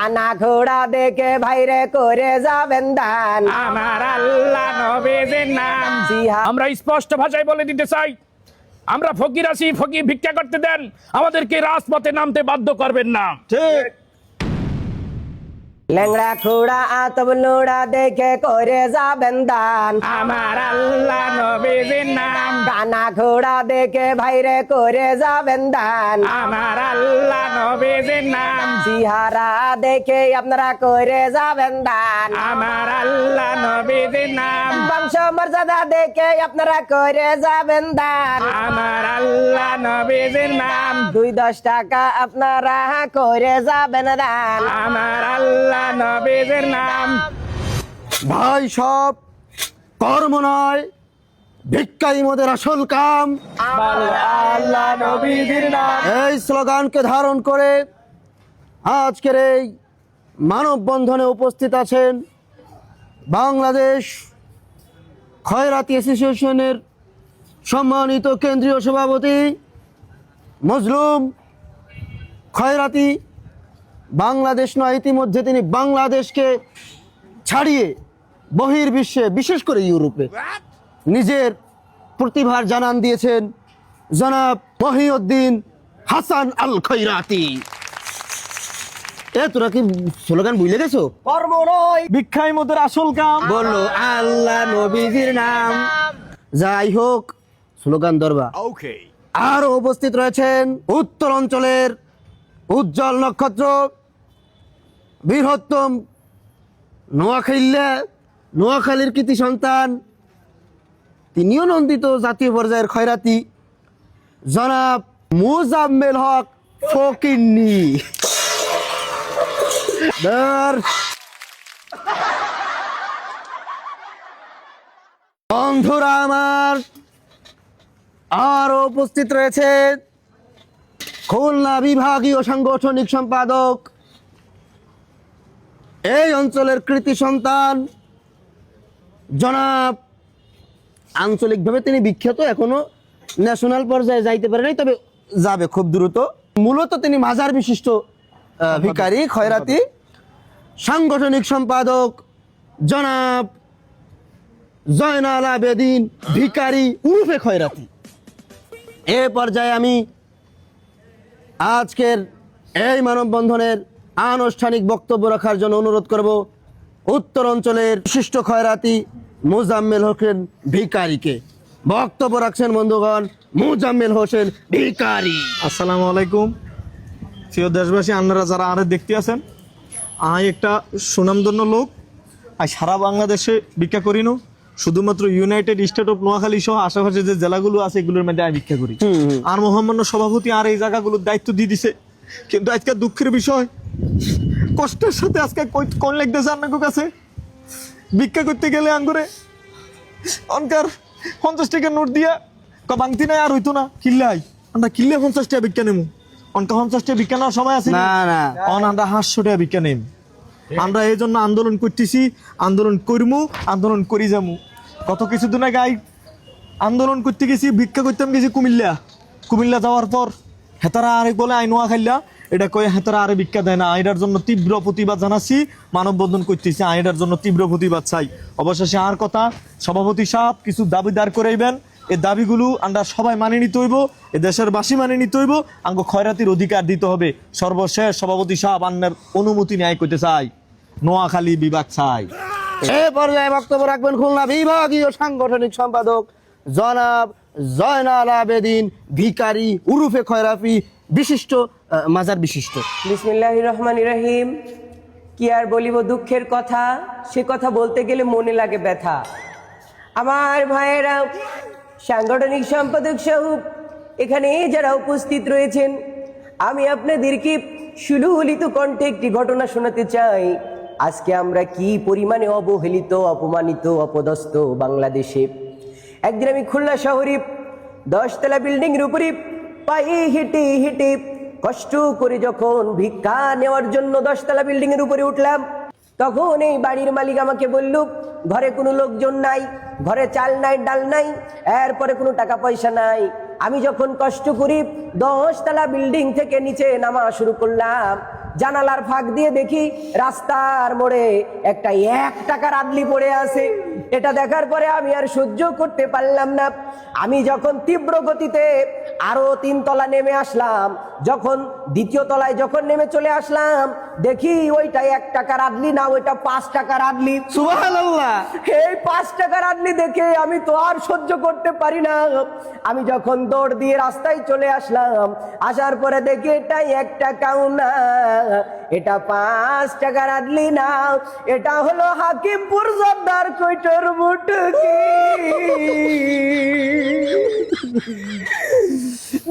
আনা ঘোড়া দেখে ভাইরে করে যাবেন দান, আমার আল্লাহ নবীর নাম। আমরা স্পষ্ট ভাষায় বলে দিতে চাই, আমরা ফকির আছি, ফকির ভিক্ষা করতে দেন, আমাদেরকে রাজপথে নামতে বাধ্য করবেন না। ঠিক। ল্যাংড়া খোড়া আতব লোড়া দেখে করে যাবেন দান, আমার আল্লাহ নবীর নাম। কানা ঘোড়া দেখে ভাইরে করে যাবেন দান, আমার আল্লাহ নবীর নাম। চেহারা দেখে আপনারা করে যাবেন দান, আমার আল্লাহ নবীর নাম। বংশ মর্যাদা দেখে আপনারা করে যাবেন দান, আমার আল্লাহ নবীর নাম। 2-10 টাকা আপনারা করে যাবেন দান, আমার আল্লাহ নবীর নাম। ভাই সব কর্ম নয়, ভিক্ষাই মোদের আসল কাম। আল্লাহ নবীর নাম। এই স্লোগানকে ধারণ করে আজকের এই মানববন্ধনে উপস্থিত আছেন বাংলাদেশ খয়রাতি অ্যাসোসিয়েশনের সম্মানিত কেন্দ্রীয় সভাপতি মজলুম খয়রাতি। বাংলাদেশ নয়, ইতিমধ্যে তিনি বাংলাদেশকে ছাড়িয়ে বহির্বিশ্বে, বিশেষ করে ইউরোপে নিজের প্রতিভার জানান দিয়েছেন জনাব মহিউদ্দিন হাসান আল খয়রাতি। তোরা কি স্লোগান বুঝলে গেছো? কর্ম নয়, ভিক্ষাই মোদের আসল কাম, বললো আল্লাহ নবীজির নাম। যাই হোক, স্লোগান দরবা। আরো উপস্থিত রয়েছেন উত্তর অঞ্চলের উজ্জ্বল নক্ষত্র, বৃহত্তম নোয়াখালীর কৃতি সন্তান, তিনিও নন্দিত জাতীয় পর্যায়ের খয়রাতি, জনাব মুজাম্মেল হক ফকিন্নি। বন্ধুরা আমার, আরো উপস্থিত রয়েছে খুলনা বিভাগীয় সাংগঠনিক সম্পাদক, এই অঞ্চলের কৃতি সন্তান জনাব, আঞ্চলিকভাবে তিনি বিখ্যাত, এখনো ন্যাশনাল পর্যায়ে যাইতে পারে নাই, তবে যাবে খুব দ্রুত। মূলত তিনি মাজার বিশিষ্ট ভিখারি খয়রাতি। সাংগঠনিক সম্পাদক জনাব জয়নাল আবেদিন ভিখারি উরুফে খয়রাতি। এ পর্যায়ে আমি আজকের এই মানববন্ধনের আনুষ্ঠানিক বক্তব্য রাখার জন্য অনুরোধ করব উত্তর অঞ্চলের বিশিষ্ট খয়রাতি মুজাম্মেল হোসেন ভিখারিকে। বক্তব্য রাখছেন বন্ধুগণ মুজাম্মেল হোসেন ভিখারি। আসসালামু আলাইকুম প্রিয় দেশবাসী, আপনারা যারা আরে দেখতে আছেন, আমি একটা সুনামধন্য লোক, আর সারা বাংলাদেশে ভিক্ষা করি না, শুধুমাত্র ইউনাইটেড স্টেট অফ নোয়াখালী সহ আশেপাশে যে জেলাগুলো আছে এগুলোর মধ্যে আমি ভিক্ষা করি। আর মহামান্য সভাপতি আর এই জায়গাগুলোর দায়িত্ব দিয়ে দিছে, কিন্তু আজকে দুঃখের বিষয়, কষ্টের সাথে আজকে কোন লাগতেছে আপনার কাছে ভিক্ষা করতে গেলে আঙ্গুরে অনকার 50 টাকা নোট দিয়া বাংতি নাই আর হইতো না, কিল্লাই আমরা কিল্লে 50 টাকা ভিক্ষা নেবো, অনকা 50 টাকা ভিক্ষা নেওয়ার সময় আছে না না, আমরা 500 টাকা ভিক্ষা নেব। আমরা এই জন্য আন্দোলন করতেছি, আন্দোলন করবো, আন্দোলন করি যাবো। গত কিছুদিন আগে আন্দোলন করতে গেছি, ভিক্ষা করতাম গেছি কুমিল্লা যাওয়ার পর হেতারা আরেক বলে আই নোয়াখাইলা, এটা কয়ে হেতারা আরে ভিক্ষা দেয় না। আইডার জন্য তীব্র প্রতিবাদ জানাচ্ছি, মানববন্ধন করতেছি, আইডার জন্য তীব্র প্রতিবাদ চাই। অবশেষে আর কথা, সভাপতি সাহেব কিছু দাবি দাঁড় করাইবেন, এই দাবিগুলো আমরা সবাই মানে নিতে হইব, এ দেশের বাসী মানে নিতে হইব, আঙ্গ খয়রাতির অধিকার দিতে হবে। সর্বশেষ সভাপতি সাহেব আন্নার অনুমতি ন্যায় করতে চাই, নোয়াখালী বিভাগ চাই। এ পর্যায়ে বক্তব্য রাখবেন খুলনা বিভাগীয় সাংগঠনিক সম্পাদক জনাব জয়নাল আবেদিন ভিখারি উরুফে খয়রাতি, বিশিষ্ট মাজার বিশিষ্ট। বিসমিল্লাহির রহমানির রহিম। কি আর বলিব দুঃখের কথা, সে কথা বলতে গেলে মনে লাগে ব্যথা। আমার ভাইয়েরা, সাংগঠনিক সম্পাদক সহ এখানে যারা উপস্থিত রয়েছেন, আমি আপনাদেরকে সুললিত কণ্ঠে একটি ঘটনা শোনাতে চাই। আজকে আমরা কি পরিমাণে অবহেলিত, অপমানিত, অপদস্থ বাংলাদেশে। একদিন আমি খুলনা শহরে 10 তলা বিল্ডিং এর উপরে পায়ে হেঁটে হেঁটে কষ্ট করে যখন ভিক্ষা নেওয়ার জন্য 10 তলা বিল্ডিং এর উপরে উঠলাম, তখন এই বাড়ির মালিক আমাকে বলল, ঘরে কোনো লোকজন নাই, ঘরে চাল নাই, ডাল নাই, এরপরে কোনো টাকা পয়সা নাই। আমি যখন কষ্ট করি 10 তলা বিল্ডিং থেকে নিচে নামা শুরু করলাম, জানালার ফাঁক দিয়ে দেখি রাস্তার মোড়ে একটা 1 টাকার আদলি পড়ে আছে। এটা দেখার পরে আমি আর সহ্য করতে পারলাম না। আমি যখন তীব্র গতিতে আরো 3 তলা নেমে আসলাম, যখন 2য় তলায় যখন নেমে চলে আসলাম, দেখি ওইটা 1 টাকার আদলি না, ওইটা 5 টাকার আদলি। সুবহানাল্লাহ। এই 5 টাকার আদলি দেখে আমি তো আর সহ্য করতে পারি না। আমি যখন দৌড় দিয়ে রাস্তায় চলে আসলাম, আসার পরে দেখি এটা 1 টাকাও না, এটা 5 টাকার আদলি না, এটা হলো হাকিমপুর জর্দার কইটর মুটকি।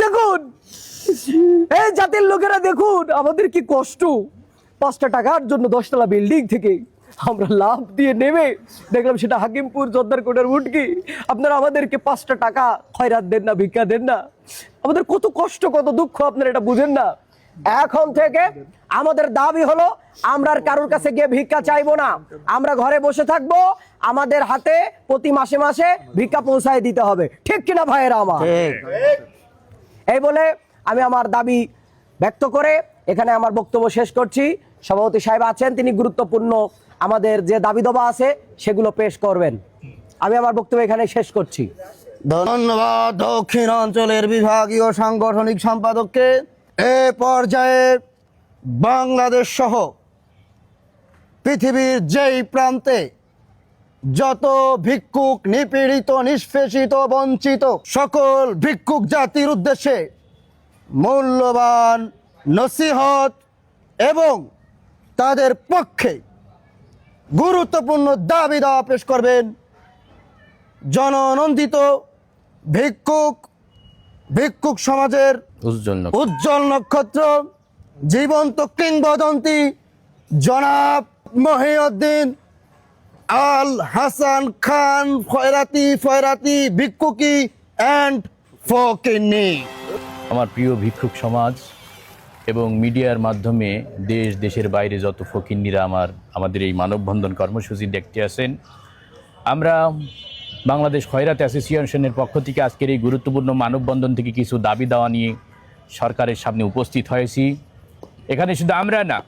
দেখুন এই জাতির লোকেরা, দেখুন আমাদের কি কষ্ট। 5টা টাকার জন্য 10 তলা বিল্ডিং থেকে আমরা লাভ দিয়ে নেমে দেখলাম সেটা হাকিমপুর জর্দার কোটার উটকি। আপনারা আমাদেরকে 5টা টাকা খয়রাত দেন না, ভিক্ষা দেন না। আমাদের কত কষ্ট, কত দুঃখ আপনারা এটা বুঝেন না। এখন থেকে আমাদের দাবি হলো, আমরা আর কারোর কাছে গিয়ে ভিক্ষা চাইবো না। আমরা ঘরে বসে থাকবো, আমাদের হাতে প্রতি মাসে মাসে ভিক্ষা পৌঁছায় দিতে হবে। ঠিক কিনা ভাইয়েরা আমার? এই বলে আমি আমার দাবি ব্যক্ত করে এখানে আমার বক্তব্য শেষ করছি। সভাপতি সাহেব আছেন, তিনি গুরুত্বপূর্ণ আমাদের যে দাবি দাবা আছে সেগুলো পেশ করবেন। আমি আমার বক্তব্য এখানে শেষ করছি। ধন্যবাদ দক্ষিণ অঞ্চলের বিভাগীয় সাংগঠনিক সম্পাদককে। এ পর্যায়ে বাংলাদেশ সহ পৃথিবীর যেই প্রান্তে যত ভিক্ষুক, নিপীড়িত, নিষ্পেষিত, বঞ্চিত সকল ভিক্ষুক জাতির উদ্দেশ্যে মূল্যবান নসিহত এবং তাদের পক্ষে গুরুত্বপূর্ণ দাবি দাওয়া পেশ করবেন জননন্দিত ভিক্ষুক সমাজের উজ্জ্বল নক্ষত্র, জীবন্ত কিংবদন্তি জনাব মহিউদ্দিন আল হাসান খান ফয়রাতি ভিক্ষুকি অ্যান্ড ফকিন্নি। আমার প্রিয় ভিক্ষুক সমাজ এবং মিডিয়ার মাধ্যমে দেশের বাইরে যত ফকিন্নিরা আমাদের এই মানববন্ধন কর্মসূচি দেখতে আসেন, আমরা বাংলাদেশ খয়রাত অ্যাসোসিয়েশনের পক্ষ থেকে আজকের এই গুরুত্বপূর্ণ মানববন্ধন থেকে কিছু দাবি দাওয়া নিয়ে সরকারের সামনে উপস্থিত হয়েছি। এখানে শুধু আমরা না,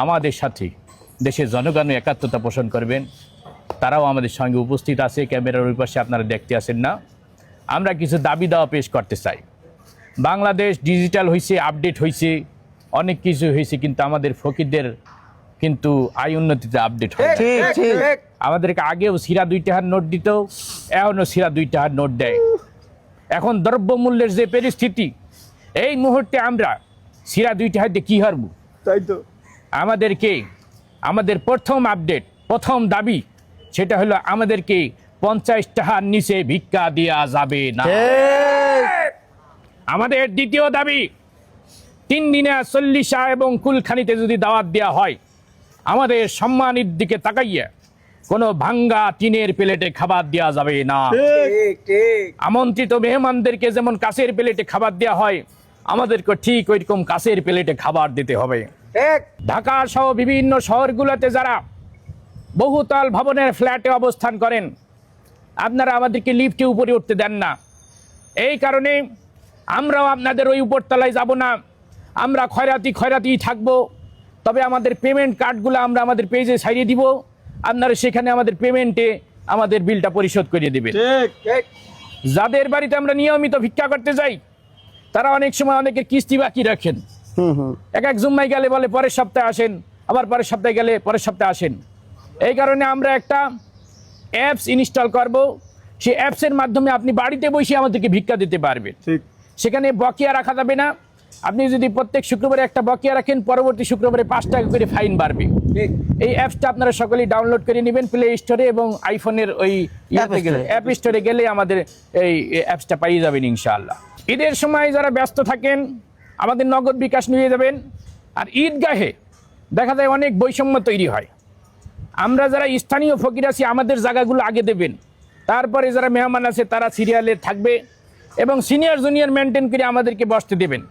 আমাদের সাথে দেশের জনগণও একাত্মতা পোষণ করবেন, তারাও আমাদের সঙ্গে উপস্থিত আছে। ক্যামেরার ওই পাশে আপনারা দেখতে আসেন না। আমরা কিছু দাবি দাওয়া পেশ করতে চাই। বাংলাদেশ ডিজিটাল হয়েছে, আপডেট হয়েছে, অনেক কিছু হয়েছে, কিন্তু আমাদের ফকিরদের কিন্তু আয় উন্নতিতে আপডেট হয়। আমাদেরকে আগেও সিরা 2 টাকার নোট দিত, এখনও সিরা 2 টাকার নোট দেয়। এখন দ্রব্যমূল্যের যে পরিস্থিতি, এই মুহূর্তে আমরা সিরা 2 টাকা দিয়ে কী হারব? তাই তো আমাদের প্রথম আপডেট, প্রথম দাবি সেটা হলো আমাদেরকে 50 টাকার নিচে ভিক্ষা দেওয়া যাবে না। আমাদের দ্বিতীয় দাবি, 3 দিনে 40 এবং কুলখানিতে যদি দাওয়াত দেওয়া হয়, আমাদের সম্মানের দিকে তাকাইয়া কোনো ভাঙ্গা টিনের প্লেটে খাবার দেওয়া যাবে না। আমন্ত্রিত মেহমানদেরকে যেমন কাঁচের প্লেটে খাবার দেওয়া হয়, আমাদেরকে ঠিক ওইরকম কাঁচের প্লেটে খাবার দিতে হবে। ঢাকা সহ বিভিন্ন শহরগুলোতে যারা বহুতল ভবনের ফ্ল্যাটে অবস্থান করেন, আপনারা আমাদেরকে লিফটে উপরে উঠতে দেন না। এই কারণে আমরাও আপনাদের ওই উপরতলায় যাব না, আমরা খয়রাতি থাকবো। তবে আমাদের পেমেন্ট কার্ডগুলো আমরা আমাদের পেজে ছাড়িয়ে দিব, আপনারা সেখানে আমাদের পেমেন্টে আমাদের বিলটা পরিশোধ করিয়ে দেবেন। যাদের বাড়িতে আমরা নিয়মিত ভিক্ষা করতে যাই, তারা অনেক সময় অনেকের কিস্তি বাকি রাখেন। এক জুম্মায় গেলে বলে পরের সপ্তাহে আসেন, আবার পরের সপ্তাহে গেলে পরের সপ্তাহে আসেন। এই কারণে আমরা একটা অ্যাপস ইনস্টল করব, সেই অ্যাপসের মাধ্যমে আপনি বাড়িতে বসে আমাদেরকে ভিক্ষা দিতে পারবেন। সেখানে বকেয়া রাখা যাবে না। আপনি যদি প্রত্যেক শুক্রবারে একটা বকেয়া রাখেন, পরবর্তী শুক্রবারে 5 টাকা করে ফাইন বাড়বে। এই অ্যাপসটা আপনারা সকলেই ডাউনলোড করে নেবেন প্লে স্টোরে এবং আইফোনের ওই অ্যাপ স্টোরে গেলে আমাদের এই অ্যাপসটা পাইয়ে যাবেন ইনশাআল্লাহ। ঈদের সময় যারা ব্যস্ত থাকেন, আমাদের নগদ বিকাশ নিয়ে যাবেন। আর ঈদগাহে দেখা যায় অনেক বৈষম্য তৈরি হয়। আমরা যারা স্থানীয় ফকির আছি, আমাদের জায়গাগুলো আগে দেবেন, তারপরে যারা মেহমান আছে তারা সিরিয়ালে থাকবে এবং সিনিয়র জুনিয়র মেনটেন করে আমাদেরকে বসতে দেবেন।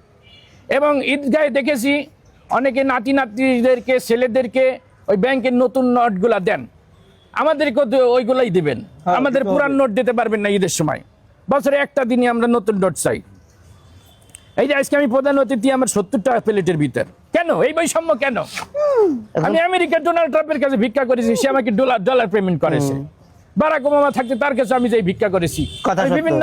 এবং ঈদগাহে দেখেছি অনেকে নাতিদেরকে, ছেলেদেরকে ওই ব্যাংকের নতুন নোটগুলা দেন, আমাদেরকে ওইগুলাই দেবেন। আমাদের পুরান নোট দিতে পারবেন না ঈদের সময়। বছরে একটা দিনই আমরা নতুন নোট চাই। এই যে আজকে আমি প্রধান অতিথি, আমার 70 টাকা প্লেটের ভিতর কেন এই বৈষম্য কেন? আমি আমেরিকার ডোনাল্ড ট্রাম্পের কাছে ভিক্ষা করেছি, সে আমাকে ডলার পেমেন্ট করেছে। বারাক ওবামা থাকতে তার কাছে আমি যাই ভিক্ষা করেছি। কথা আমি সত্য।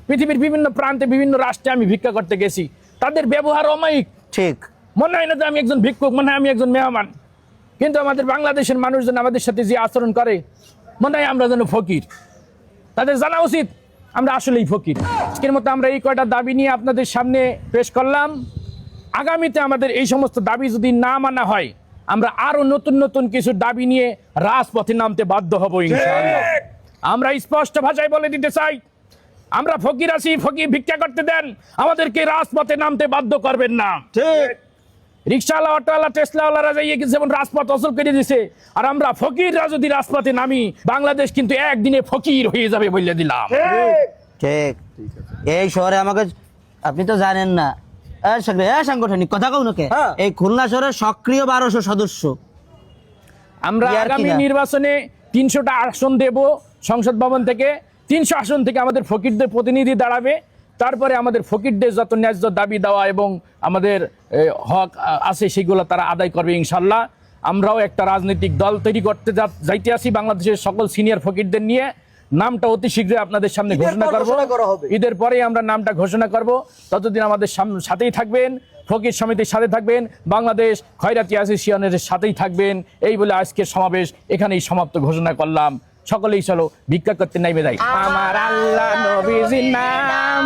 পৃথিবীর বিভিন্ন প্রান্তে বিভিন্ন রাষ্ট্রে আমি ভিক্ষা করতে গেছি, তাদের ব্যবহার অমায়িক। ঠিক। মনে হয় না যে আমি একজন ভিক্ষুক, মনে হয় আমি একজন মেহমান। কিন্তু আমাদের বাংলাদেশের মানুষজন আমাদের সাথে যে আচরণ করে, মনে হয় আমরা যেন ফকির। তাদের জানা উচিত আমরা আসলেই ফকির। আজকের মতো আমরা এই কয়টা দাবি নিয়ে আপনাদের সামনে পেশ করলাম। আগামীতে আমাদের এই সমস্ত দাবি যদি না মানা হয়, আমরা আরো নতুন নতুন কিছু দাবি নিয়ে রাজপথে নামতে বাধ্য হব ইনশাআল্লাহ। আমরা স্পষ্ট ভাষায় বলে দিতে চাই, আমরা ফকির আছি, ফকির ভিক্ষা করতে দেন, আমাদেরকে রাজপথে নামতে বাধ্য করবেন না। ঠিক। রিক্সাওয়ালা, অটোওয়ালা, টেসলাওয়ালারা যাইয়ে যেমন রাজপথ অচল করে দিছে, আর আমরা ফকিররা যদি রাজপথে নামি, বাংলাদেশ কিন্তু একদিনে ফকির হয়ে যাবে বলে দিলাম। ঠিক। এই শহরে আমাকে আপনি তো জানেন না, সাংগঠনিক কথা কও নাকি, হ্যাঁ। এই খুলনা শহরে সক্রিয় 1200 সদস্য। আমরা ইয়ার কি আগামী না? নির্বাচনে 300টা আসন দেব সংসদ ভবন থেকে। 300 আসন থেকে আমাদের ফকিরদের প্রতিনিধি দাঁড়াবে। তারপরে আমাদের ফকিরদের যত ন্যায্য দাবি দেওয়া এবং আমাদের হক আছে সেগুলো তারা আদায় করবে ইনশাল্লাহ। আমরাও একটা রাজনৈতিক দল তৈরি করতে যাইতে আসি বাংলাদেশের সকল সিনিয়র ফকিরদের নিয়ে। নামটা অতি শীঘ্রই আপনাদের সামনে ঘোষণা করব। ঈদের পরেই আমরা নামটা ঘোষণা করব। ততদিন আমাদের সাথেই থাকবেন, ফকির সমিতির সাথে থাকবেন, বাংলাদেশ খয়রাতি অ্যাসোসিয়েশনের সাথেই থাকবেন। এই বলে আজকের সমাবেশ এখানেই সমাপ্ত ঘোষণা করলাম। সকলেই চলো ভিক্ষা করতে নাইমে যাই। আমার আল্লাহ নবীজির নাম।